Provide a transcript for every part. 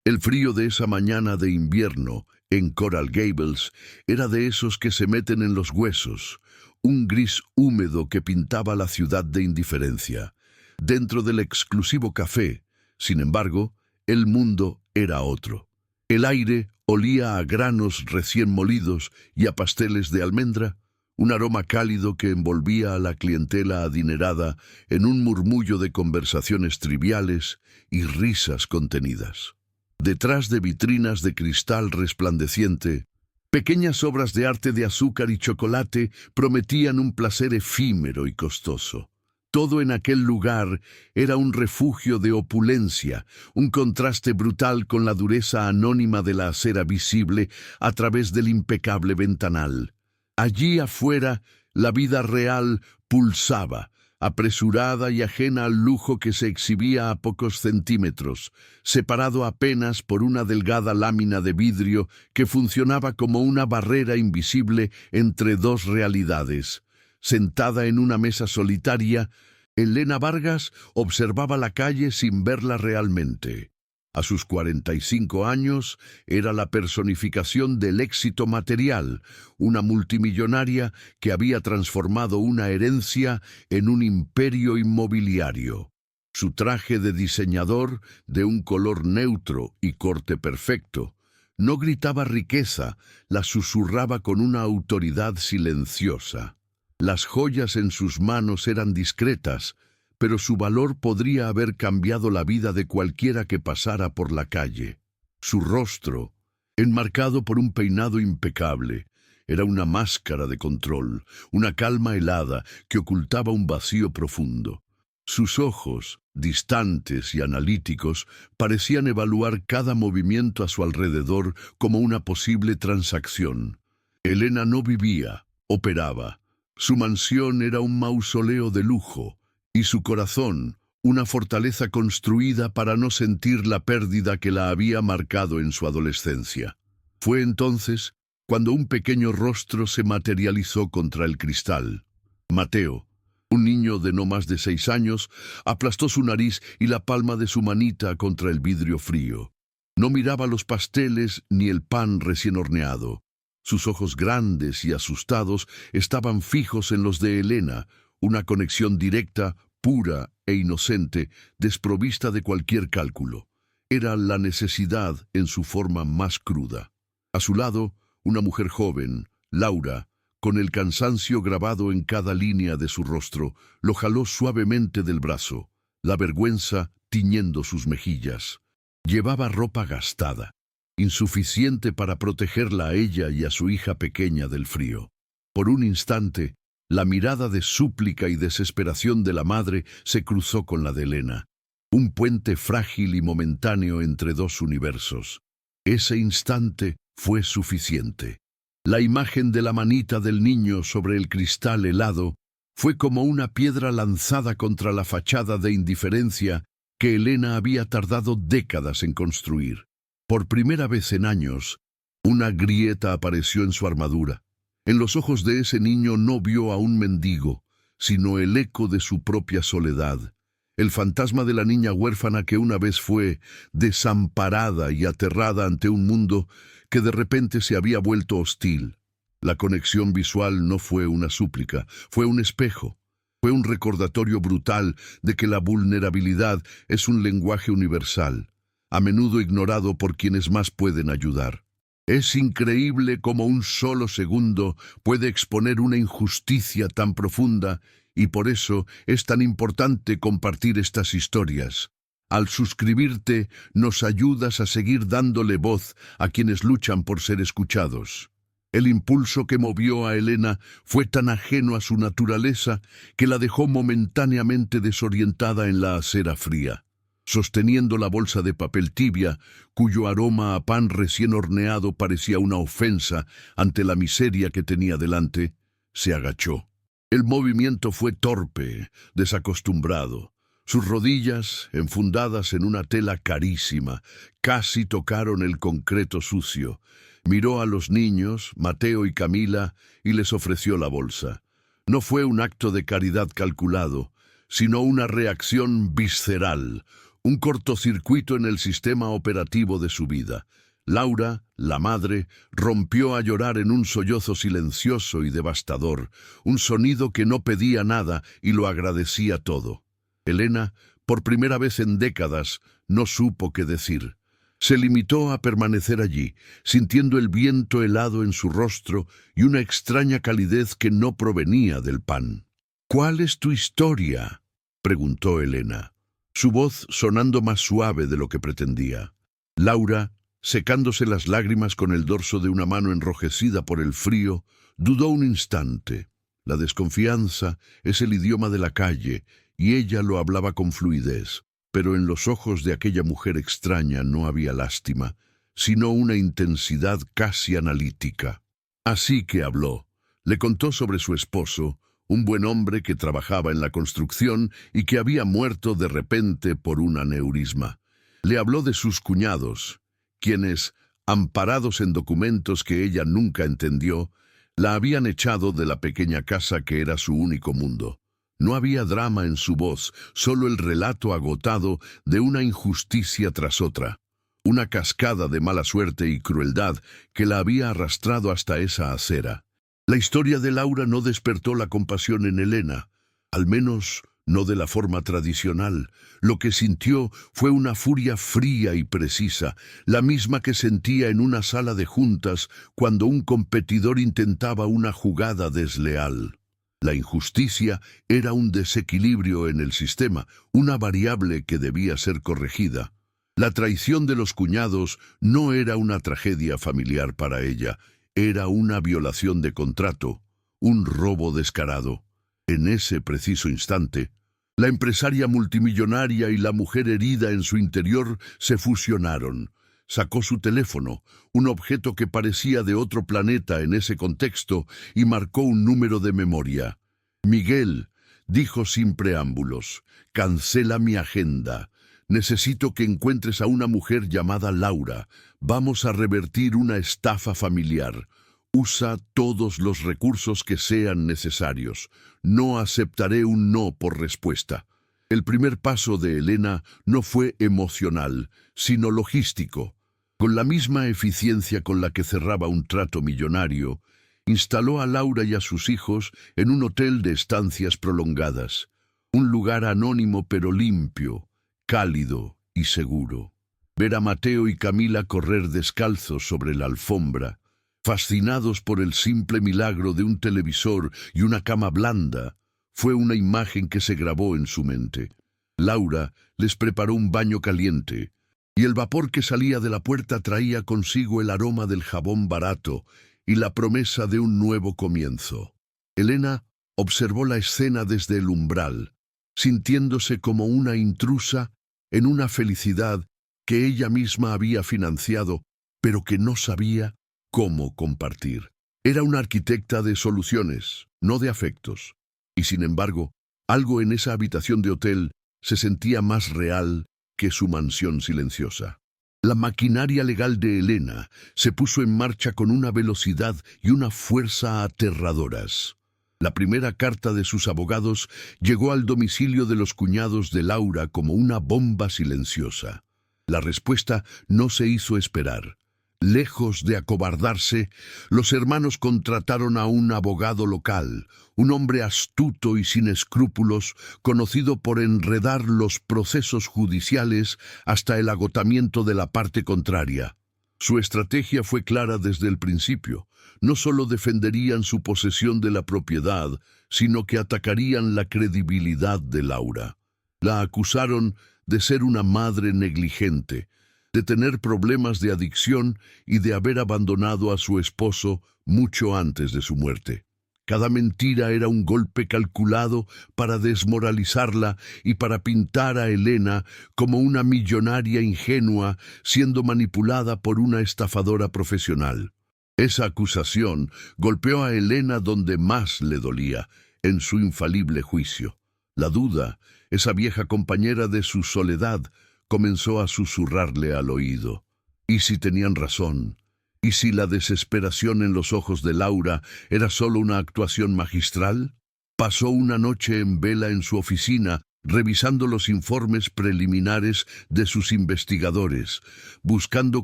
El frío de esa mañana de invierno en Coral Gables era de esos que se meten en los huesos, un gris húmedo que pintaba la ciudad de indiferencia. Dentro del exclusivo café, sin embargo, el mundo era otro. El aire olía a granos recién molidos y a pasteles de almendra, un aroma cálido que envolvía a la clientela adinerada en un murmullo de conversaciones triviales y risas contenidas. Detrás de vitrinas de cristal resplandeciente, pequeñas obras de arte de azúcar y chocolate prometían un placer efímero y costoso. Todo en aquel lugar era un refugio de opulencia, un contraste brutal con la dureza anónima de la acera visible a través del impecable ventanal. Allí afuera, la vida real pulsaba, apresurada y ajena al lujo que se exhibía a pocos centímetros, separado apenas por una delgada lámina de vidrio que funcionaba como una barrera invisible entre dos realidades. Sentada en una mesa solitaria, Elena Vargas observaba la calle sin verla realmente. A sus 45 años era la personificación del éxito material, una multimillonaria que había transformado una herencia en un imperio inmobiliario. Su traje de diseñador, de un color neutro y corte perfecto, no gritaba riqueza, la susurraba con una autoridad silenciosa. Las joyas en sus manos eran discretas, pero su valor podría haber cambiado la vida de cualquiera que pasara por la calle. Su rostro, enmarcado por un peinado impecable, era una máscara de control, una calma helada que ocultaba un vacío profundo. Sus ojos, distantes y analíticos, parecían evaluar cada movimiento a su alrededor como una posible transacción. Elena no vivía, operaba. Su mansión era un mausoleo de lujo, y su corazón, una fortaleza construida para no sentir la pérdida que la había marcado en su adolescencia. Fue entonces cuando un pequeño rostro se materializó contra el cristal. Mateo, un niño de no más de 6 años, aplastó su nariz y la palma de su manita contra el vidrio frío. No miraba los pasteles ni el pan recién horneado. Sus ojos grandes y asustados estaban fijos en los de Elena, una conexión directa, pura e inocente, desprovista de cualquier cálculo. Era la necesidad en su forma más cruda. A su lado, una mujer joven, Laura, con el cansancio grabado en cada línea de su rostro, lo jaló suavemente del brazo, la vergüenza tiñendo sus mejillas. Llevaba ropa gastada, insuficiente para protegerla a ella y a su hija pequeña del frío. Por un instante, la mirada de súplica y desesperación de la madre se cruzó con la de Elena, un puente frágil y momentáneo entre dos universos. Ese instante fue suficiente. La imagen de la manita del niño sobre el cristal helado fue como una piedra lanzada contra la fachada de indiferencia que Elena había tardado décadas en construir. Por primera vez en años, una grieta apareció en su armadura. En los ojos de ese niño no vio a un mendigo, sino el eco de su propia soledad, el fantasma de la niña huérfana que una vez fue desamparada y aterrada ante un mundo que de repente se había vuelto hostil. La conexión visual no fue una súplica, fue un espejo. Fue un recordatorio brutal de que la vulnerabilidad es un lenguaje universal, a menudo ignorado por quienes más pueden ayudar. Es increíble cómo un solo segundo puede exponer una injusticia tan profunda y por eso es tan importante compartir estas historias. Al suscribirte, nos ayudas a seguir dándole voz a quienes luchan por ser escuchados. El impulso que movió a Elena fue tan ajeno a su naturaleza que la dejó momentáneamente desorientada en la acera fría. Sosteniendo la bolsa de papel tibia, cuyo aroma a pan recién horneado parecía una ofensa ante la miseria que tenía delante, se agachó. El movimiento fue torpe, desacostumbrado. Sus rodillas, enfundadas en una tela carísima, casi tocaron el concreto sucio. Miró a los niños, Mateo y Camila, y les ofreció la bolsa. No fue un acto de caridad calculado, sino una reacción visceral, un cortocircuito en el sistema operativo de su vida. Laura, la madre, rompió a llorar en un sollozo silencioso y devastador, un sonido que no pedía nada y lo agradecía todo. Elena, por primera vez en décadas, no supo qué decir. Se limitó a permanecer allí, sintiendo el viento helado en su rostro y una extraña calidez que no provenía del pan. «¿Cuál es tu historia?», preguntó Elena, su voz sonando más suave de lo que pretendía. Laura, secándose las lágrimas con el dorso de una mano enrojecida por el frío, dudó un instante. La desconfianza es el idioma de la calle, y ella lo hablaba con fluidez, pero en los ojos de aquella mujer extraña no había lástima, sino una intensidad casi analítica. Así que habló. Le contó sobre su esposo, un buen hombre que trabajaba en la construcción y que había muerto de repente por un aneurisma. Le habló de sus cuñados, quienes, amparados en documentos que ella nunca entendió, la habían echado de la pequeña casa que era su único mundo. No había drama en su voz, solo el relato agotado de una injusticia tras otra, una cascada de mala suerte y crueldad que la había arrastrado hasta esa acera. La historia de Laura no despertó la compasión en Elena, al menos no de la forma tradicional. Lo que sintió fue una furia fría y precisa, la misma que sentía en una sala de juntas cuando un competidor intentaba una jugada desleal. La injusticia era un desequilibrio en el sistema, una variable que debía ser corregida. La traición de los cuñados no era una tragedia familiar para ella, era una violación de contrato, un robo descarado. En ese preciso instante, la empresaria multimillonaria y la mujer herida en su interior se fusionaron. Sacó su teléfono, un objeto que parecía de otro planeta en ese contexto, y marcó un número de memoria. «Miguel», dijo sin preámbulos, «cancela mi agenda. Necesito que encuentres a una mujer llamada Laura. Vamos a revertir una estafa familiar. Usa todos los recursos que sean necesarios. No aceptaré un no por respuesta». El primer paso de Elena no fue emocional, sino logístico. Con la misma eficiencia con la que cerraba un trato millonario, instaló a Laura y a sus hijos en un hotel de estancias prolongadas, un lugar anónimo pero limpio, cálido y seguro. Ver a Mateo y Camila correr descalzos sobre la alfombra, fascinados por el simple milagro de un televisor y una cama blanda, fue una imagen que se grabó en su mente. Laura les preparó un baño caliente, y el vapor que salía de la puerta traía consigo el aroma del jabón barato y la promesa de un nuevo comienzo. Elena observó la escena desde el umbral, sintiéndose como una intrusa en una felicidad que ella misma había financiado, pero que no sabía cómo compartir. Era una arquitecta de soluciones, no de afectos, y sin embargo, algo en esa habitación de hotel se sentía más real que su mansión silenciosa. La maquinaria legal de Elena se puso en marcha con una velocidad y una fuerza aterradoras. La primera carta de sus abogados llegó al domicilio de los cuñados de Laura como una bomba silenciosa. La respuesta no se hizo esperar. Lejos de acobardarse, los hermanos contrataron a un abogado local, un hombre astuto y sin escrúpulos, conocido por enredar los procesos judiciales hasta el agotamiento de la parte contraria. Su estrategia fue clara desde el principio. No solo defenderían su posesión de la propiedad, sino que atacarían la credibilidad de Laura. La acusaron de ser una madre negligente, de tener problemas de adicción y de haber abandonado a su esposo mucho antes de su muerte. Cada mentira era un golpe calculado para desmoralizarla y para pintar a Elena como una millonaria ingenua siendo manipulada por una estafadora profesional. Esa acusación golpeó a Elena donde más le dolía, en su infalible juicio. La duda, esa vieja compañera de su soledad, comenzó a susurrarle al oído. ¿Y si tenían razón? ¿Y si la desesperación en los ojos de Laura era solo una actuación magistral? Pasó una noche en vela en su oficina, revisando los informes preliminares de sus investigadores, buscando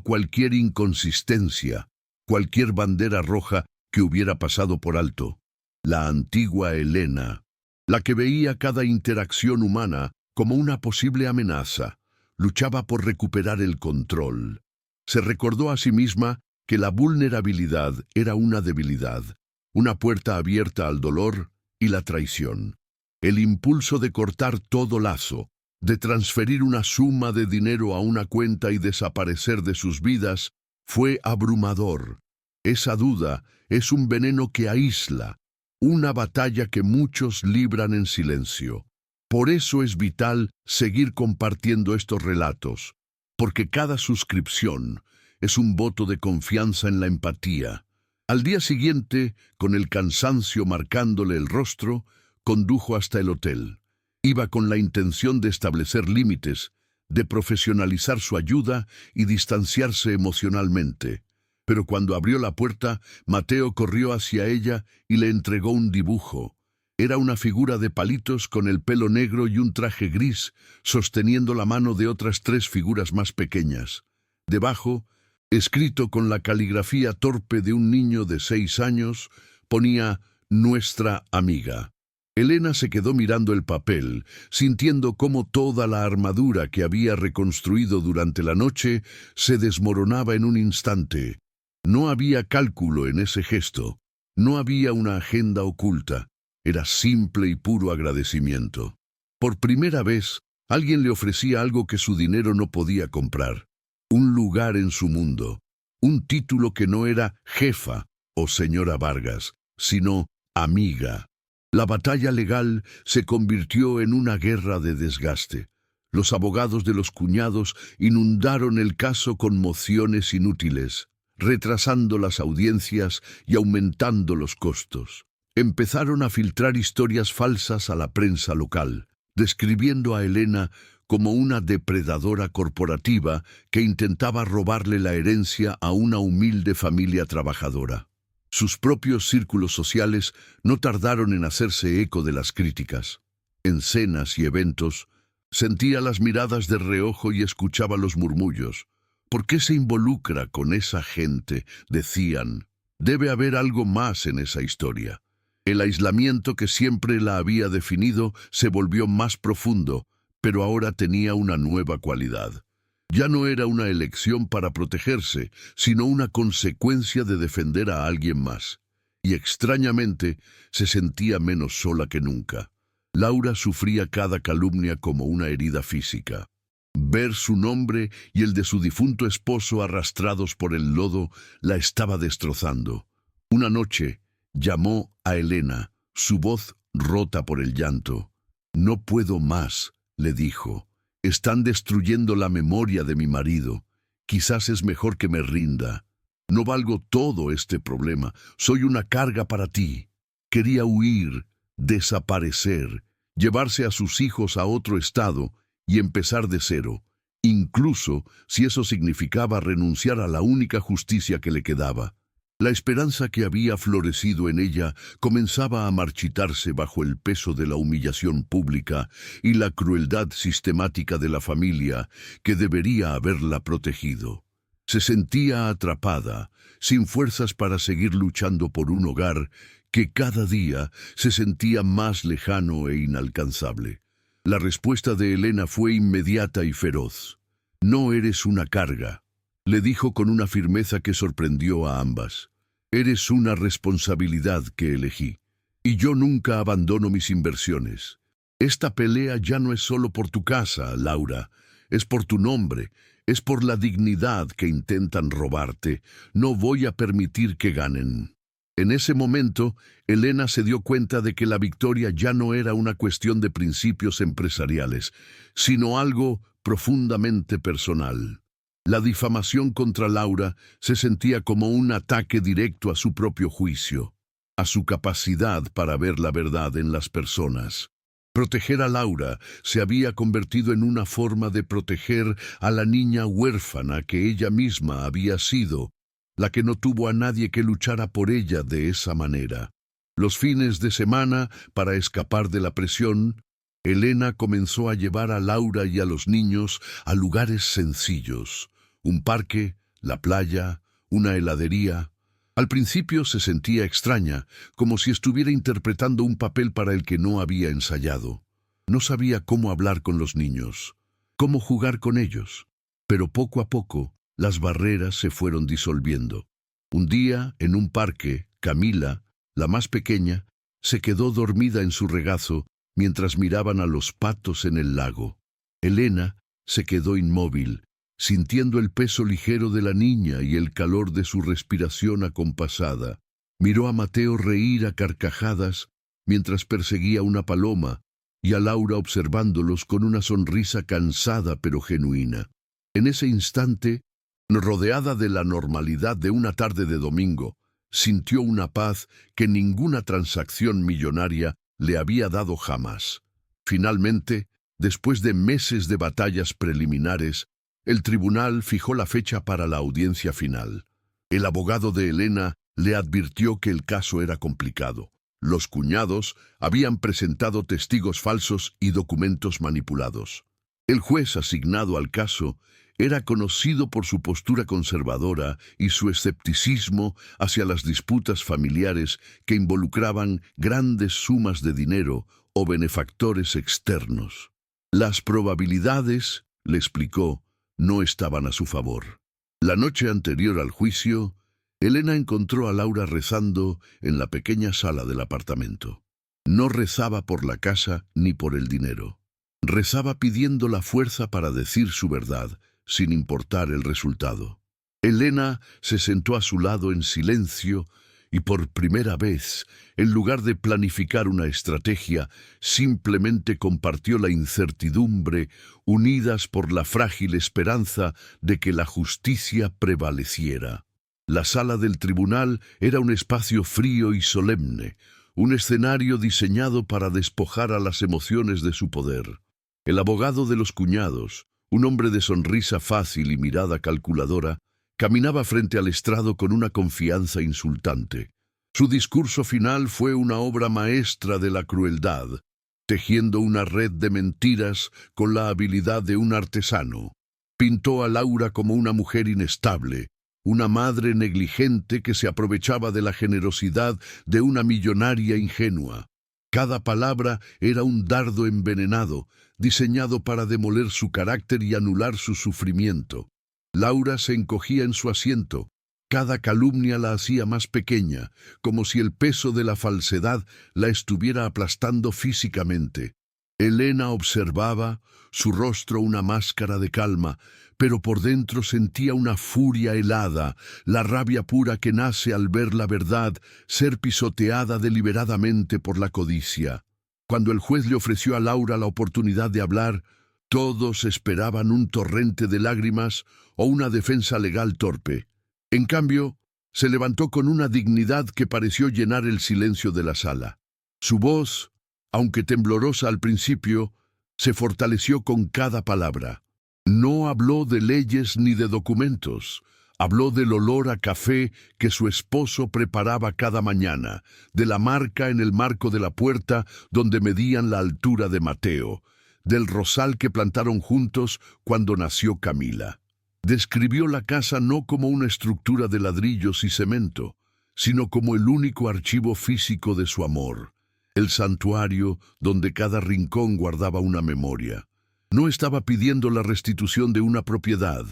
cualquier inconsistencia, cualquier bandera roja que hubiera pasado por alto. La antigua Elena, la que veía cada interacción humana como una posible amenaza, luchaba por recuperar el control. Se recordó a sí misma que la vulnerabilidad era una debilidad, una puerta abierta al dolor y la traición. El impulso de cortar todo lazo, de transferir una suma de dinero a una cuenta y desaparecer de sus vidas, fue abrumador. Esa duda es un veneno que aísla, una batalla que muchos libran en silencio. Por eso es vital seguir compartiendo estos relatos, porque cada suscripción es un voto de confianza en la empatía. Al día siguiente, con el cansancio marcándole el rostro, condujo hasta el hotel. Iba con la intención de establecer límites, de profesionalizar su ayuda y distanciarse emocionalmente. Pero cuando abrió la puerta, Mateo corrió hacia ella y le entregó un dibujo. Era una figura de palitos con el pelo negro y un traje gris, sosteniendo la mano de otras 3 figuras más pequeñas. Debajo, escrito con la caligrafía torpe de un niño de 6 años, ponía «Nuestra amiga». Elena se quedó mirando el papel, sintiendo cómo toda la armadura que había reconstruido durante la noche se desmoronaba en un instante. No había cálculo en ese gesto, no había una agenda oculta, era simple y puro agradecimiento. Por primera vez, alguien le ofrecía algo que su dinero no podía comprar, un lugar en su mundo, un título que no era jefa o señora Vargas, sino amiga. La batalla legal se convirtió en una guerra de desgaste. Los abogados de los cuñados inundaron el caso con mociones inútiles, retrasando las audiencias y aumentando los costos. Empezaron a filtrar historias falsas a la prensa local, describiendo a Elena como una depredadora corporativa que intentaba robarle la herencia a una humilde familia trabajadora. Sus propios círculos sociales no tardaron en hacerse eco de las críticas. En cenas y eventos, sentía las miradas de reojo y escuchaba los murmullos. ¿Por qué se involucra con esa gente?, decían. Debe haber algo más en esa historia. El aislamiento que siempre la había definido se volvió más profundo, pero ahora tenía una nueva cualidad. Ya no era una elección para protegerse, sino una consecuencia de defender a alguien más. Y extrañamente, se sentía menos sola que nunca. Laura sufría cada calumnia como una herida física. Ver su nombre y el de su difunto esposo arrastrados por el lodo la estaba destrozando. Una noche, llamó a Elena, su voz rota por el llanto. «No puedo más», le dijo. «Están destruyendo la memoria de mi marido. Quizás es mejor que me rinda. No valgo todo este problema. Soy una carga para ti». Quería huir, desaparecer, llevarse a sus hijos a otro estado y empezar de cero, incluso si eso significaba renunciar a la única justicia que le quedaba. La esperanza que había florecido en ella comenzaba a marchitarse bajo el peso de la humillación pública y la crueldad sistemática de la familia que debería haberla protegido. Se sentía atrapada, sin fuerzas para seguir luchando por un hogar que cada día se sentía más lejano e inalcanzable. La respuesta de Elena fue inmediata y feroz. «No eres una carga», le dijo con una firmeza que sorprendió a ambas. «Eres una responsabilidad que elegí. Y yo nunca abandono mis inversiones. Esta pelea ya no es solo por tu casa, Laura. Es por tu nombre. Es por la dignidad que intentan robarte. No voy a permitir que ganen». En ese momento, Elena se dio cuenta de que la victoria ya no era una cuestión de principios empresariales, sino algo profundamente personal. La difamación contra Laura se sentía como un ataque directo a su propio juicio, a su capacidad para ver la verdad en las personas. Proteger a Laura se había convertido en una forma de proteger a la niña huérfana que ella misma había sido, la que no tuvo a nadie que luchara por ella de esa manera. Los fines de semana, para escapar de la presión, Elena comenzó a llevar a Laura y a los niños a lugares sencillos: un parque, la playa, una heladería. Al principio se sentía extraña, como si estuviera interpretando un papel para el que no había ensayado. No sabía cómo hablar con los niños, cómo jugar con ellos. Pero poco a poco, las barreras se fueron disolviendo. Un día, en un parque, Camila, la más pequeña, se quedó dormida en su regazo mientras miraban a los patos en el lago. Elena se quedó inmóvil, sintiendo el peso ligero de la niña y el calor de su respiración acompasada. Miró a Mateo reír a carcajadas mientras perseguía una paloma, y a Laura observándolos con una sonrisa cansada pero genuina. En ese instante, rodeada de la normalidad de una tarde de domingo, sintió una paz que ninguna transacción millonaria le había dado jamás. Finalmente, después de meses de batallas preliminares, el tribunal fijó la fecha para la audiencia final. El abogado de Elena le advirtió que el caso era complicado. Los cuñados habían presentado testigos falsos y documentos manipulados. El juez asignado al caso era conocido por su postura conservadora y su escepticismo hacia las disputas familiares que involucraban grandes sumas de dinero o benefactores externos. Las probabilidades, le explicó, no estaban a su favor. La noche anterior al juicio, Elena encontró a Laura rezando en la pequeña sala del apartamento. No rezaba por la casa ni por el dinero. Rezaba pidiendo la fuerza para decir su verdad, sin importar el resultado. Elena se sentó a su lado en silencio y por primera vez, en lugar de planificar una estrategia, simplemente compartió la incertidumbre, unidas por la frágil esperanza de que la justicia prevaleciera. La sala del tribunal era un espacio frío y solemne, un escenario diseñado para despojar a las emociones de su poder. El abogado de los cuñados, un hombre de sonrisa fácil y mirada calculadora, caminaba frente al estrado con una confianza insultante. Su discurso final fue una obra maestra de la crueldad, tejiendo una red de mentiras con la habilidad de un artesano. Pintó a Laura como una mujer inestable, una madre negligente que se aprovechaba de la generosidad de una millonaria ingenua. Cada palabra era un dardo envenenado, diseñado para demoler su carácter y anular su sufrimiento. Laura se encogía en su asiento. Cada calumnia la hacía más pequeña, como si el peso de la falsedad la estuviera aplastando físicamente. Elena observaba, su rostro una máscara de calma, pero por dentro sentía una furia helada, la rabia pura que nace al ver la verdad ser pisoteada deliberadamente por la codicia. Cuando el juez le ofreció a Laura la oportunidad de hablar, todos esperaban un torrente de lágrimas o una defensa legal torpe. En cambio, se levantó con una dignidad que pareció llenar el silencio de la sala. Su voz, aunque temblorosa al principio, se fortaleció con cada palabra. No habló de leyes ni de documentos. Habló del olor a café que su esposo preparaba cada mañana, de la marca en el marco de la puerta donde medían la altura de Mateo, del rosal que plantaron juntos cuando nació Camila. Describió la casa no como una estructura de ladrillos y cemento, sino como el único archivo físico de su amor, el santuario donde cada rincón guardaba una memoria. No estaba pidiendo la restitución de una propiedad,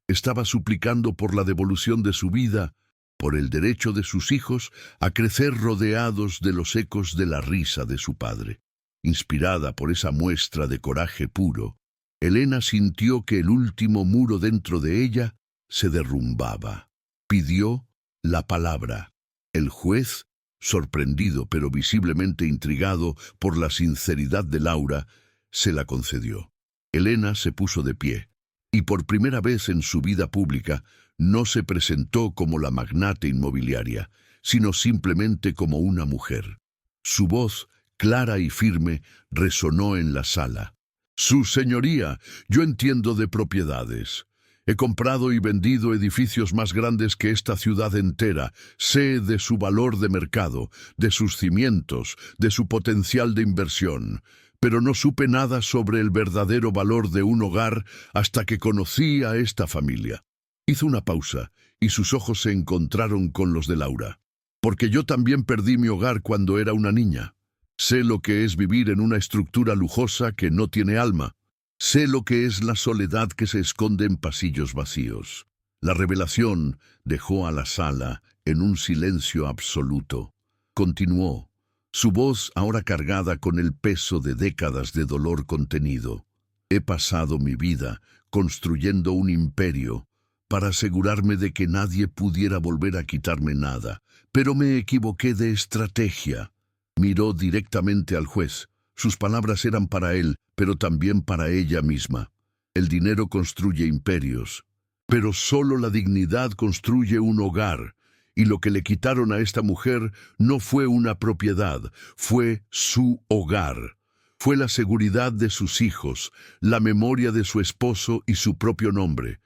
estaba suplicando por la devolución de su vida, por el derecho de sus hijos a crecer rodeados de los ecos de la risa de su padre. Inspirada por esa muestra de coraje puro, Elena sintió que el último muro dentro de ella se derrumbaba. Pidió la palabra. El juez, sorprendido pero visiblemente intrigado por la sinceridad de Laura, se la concedió. Elena se puso de pie, y por primera vez en su vida pública no se presentó como la magnate inmobiliaria, sino simplemente como una mujer. Su voz, clara y firme, resonó en la sala. «Su señoría, yo entiendo de propiedades. He comprado y vendido edificios más grandes que esta ciudad entera. Sé de su valor de mercado, de sus cimientos, de su potencial de inversión. pero no supe nada sobre el verdadero valor de un hogar hasta que conocí a esta familia. Hizo una pausa y sus ojos se encontraron con los de Laura. Porque yo también perdí mi hogar cuando era una niña. Sé lo que es vivir en una estructura lujosa que no tiene alma. Sé lo que es la soledad que se esconde en pasillos vacíos. La revelación dejó a la sala en un silencio absoluto. Continuó, su voz ahora cargada con el peso de décadas de dolor contenido. He pasado mi vida construyendo un imperio para asegurarme de que nadie pudiera volver a quitarme nada, pero me equivoqué de estrategia. Miró directamente al juez. Sus palabras eran para él, pero también para ella misma. El dinero construye imperios, pero solo la dignidad construye un hogar, y lo que le quitaron a esta mujer no fue una propiedad, fue su hogar. Fue la seguridad de sus hijos, la memoria de su esposo y su propio nombre.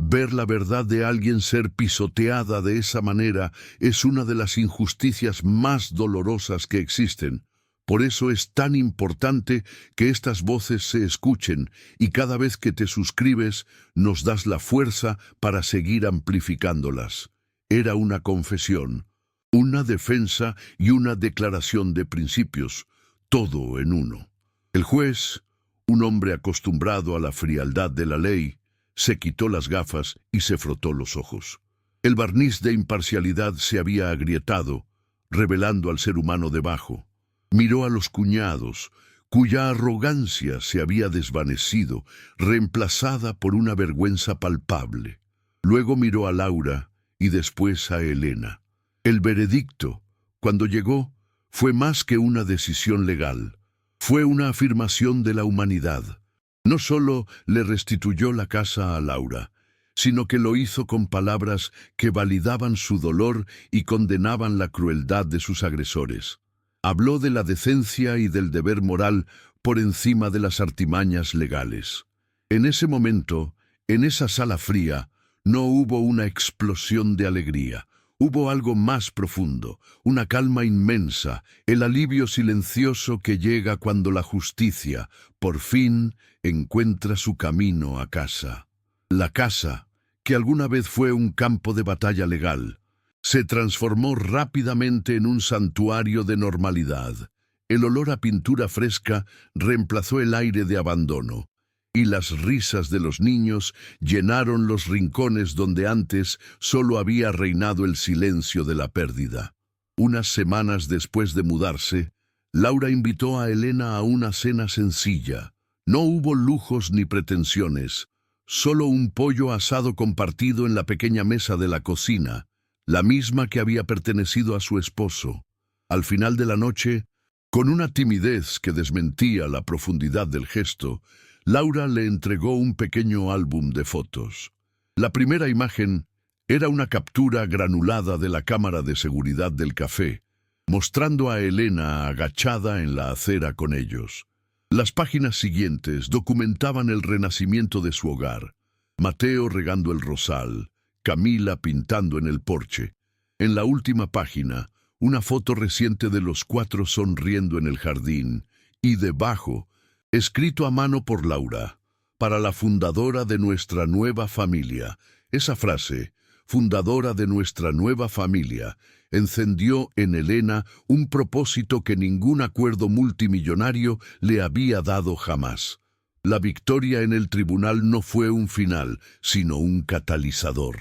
Ver la verdad de alguien ser pisoteada de esa manera es una de las injusticias más dolorosas que existen. Por eso es tan importante que estas voces se escuchen y cada vez que te suscribes nos das la fuerza para seguir amplificándolas. Era una confesión, una defensa y una declaración de principios, todo en uno. El juez, un hombre acostumbrado a la frialdad de la ley, se quitó las gafas y se frotó los ojos. El barniz de imparcialidad se había agrietado, revelando al ser humano debajo. Miró a los cuñados, cuya arrogancia se había desvanecido, reemplazada por una vergüenza palpable. Luego miró a Laura y después a Elena. El veredicto, cuando llegó, fue más que una decisión legal. Fue una afirmación de la humanidad. No solo le restituyó la casa a Laura, sino que lo hizo con palabras que validaban su dolor y condenaban la crueldad de sus agresores. Habló de la decencia y del deber moral por encima de las artimañas legales. En ese momento, en esa sala fría, no hubo una explosión de alegría. Hubo algo más profundo, una calma inmensa, el alivio silencioso que llega cuando la justicia, por fin, encuentra su camino a casa. La casa, que alguna vez fue un campo de batalla legal, se transformó rápidamente en un santuario de normalidad. El olor a pintura fresca reemplazó el aire de abandono, y las risas de los niños llenaron los rincones donde antes solo había reinado el silencio de la pérdida. Unas semanas después de mudarse, Laura invitó a Elena a una cena sencilla. No hubo lujos ni pretensiones, solo un pollo asado compartido en la pequeña mesa de la cocina, la misma que había pertenecido a su esposo. Al final de la noche, con una timidez que desmentía la profundidad del gesto, Laura le entregó un pequeño álbum de fotos. La primera imagen era una captura granulada de la cámara de seguridad del café, mostrando a Elena agachada en la acera con ellos. Las páginas siguientes documentaban el renacimiento de su hogar. Mateo regando el rosal, Camila pintando en el porche. En la última página, una foto reciente de los cuatro sonriendo en el jardín, y debajo, escrito a mano por Laura, para la fundadora de nuestra nueva familia. Esa frase, fundadora de nuestra nueva familia, encendió en Elena un propósito que ningún acuerdo multimillonario le había dado jamás. La victoria en el tribunal no fue un final, sino un catalizador.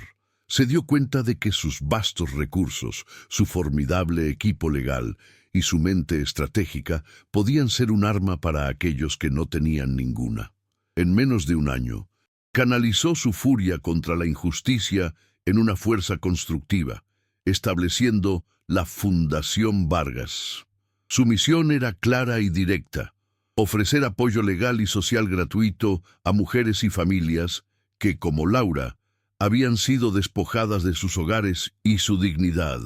Se dio cuenta de que sus vastos recursos, su formidable equipo legal y su mente estratégica podían ser un arma para aquellos que no tenían ninguna. En menos de un año, canalizó su furia contra la injusticia en una fuerza constructiva, estableciendo la Fundación Vargas. Su misión era clara y directa: ofrecer apoyo legal y social gratuito a mujeres y familias que, como Laura, habían sido despojadas de sus hogares y su dignidad.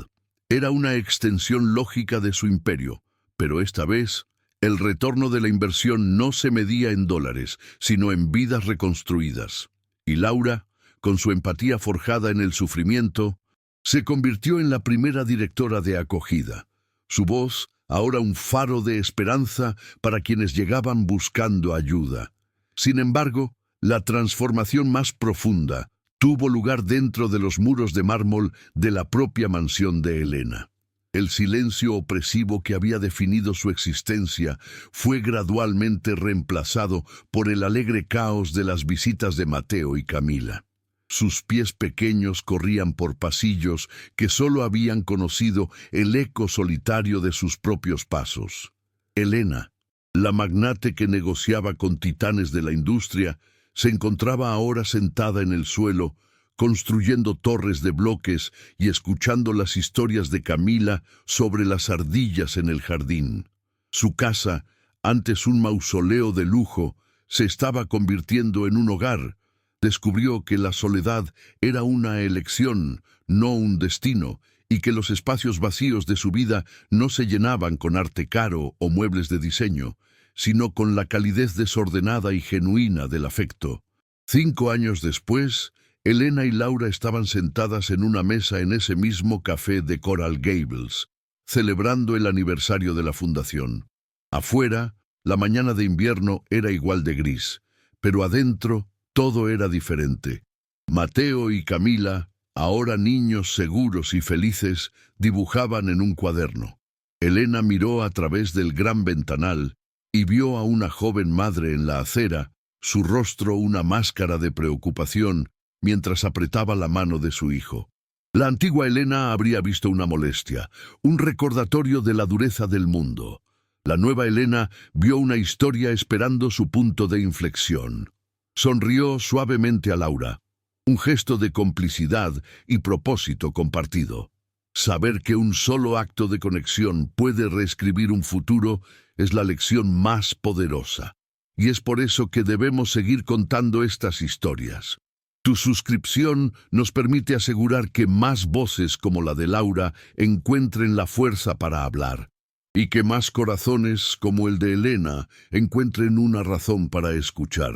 Era una extensión lógica de su imperio, pero esta vez, el retorno de la inversión no se medía en dólares, sino en vidas reconstruidas. Y Laura, con su empatía forjada en el sufrimiento, se convirtió en la primera directora de acogida. Su voz, ahora un faro de esperanza para quienes llegaban buscando ayuda. Sin embargo, la transformación más profunda tuvo lugar dentro de los muros de mármol de la propia mansión de Elena. El silencio opresivo que había definido su existencia fue gradualmente reemplazado por el alegre caos de las visitas de Mateo y Camila. Sus pies pequeños corrían por pasillos que solo habían conocido el eco solitario de sus propios pasos. Elena, la magnate que negociaba con titanes de la industria, se encontraba ahora sentada en el suelo, construyendo torres de bloques y escuchando las historias de Camila sobre las ardillas en el jardín. Su casa, antes un mausoleo de lujo, se estaba convirtiendo en un hogar. Descubrió que la soledad era una elección, no un destino, y que los espacios vacíos de su vida no se llenaban con arte caro o muebles de diseño, sino con la calidez desordenada y genuina del afecto. 5 años después, Elena y Laura estaban sentadas en una mesa en ese mismo café de Coral Gables, celebrando el aniversario de la fundación. Afuera, la mañana de invierno era igual de gris, pero adentro todo era diferente. Mateo y Camila, ahora niños seguros y felices, dibujaban en un cuaderno. Elena miró a través del gran ventanal y vio a una joven madre en la acera, su rostro una máscara de preocupación, mientras apretaba la mano de su hijo. La antigua Elena habría visto una molestia, un recordatorio de la dureza del mundo. La nueva Elena vio una historia esperando su punto de inflexión. Sonrió suavemente a Laura, un gesto de complicidad y propósito compartido. Saber que un solo acto de conexión puede reescribir un futuro es la lección más poderosa. Y es por eso que debemos seguir contando estas historias. Tu suscripción nos permite asegurar que más voces como la de Laura encuentren la fuerza para hablar, y que más corazones como el de Elena encuentren una razón para escuchar.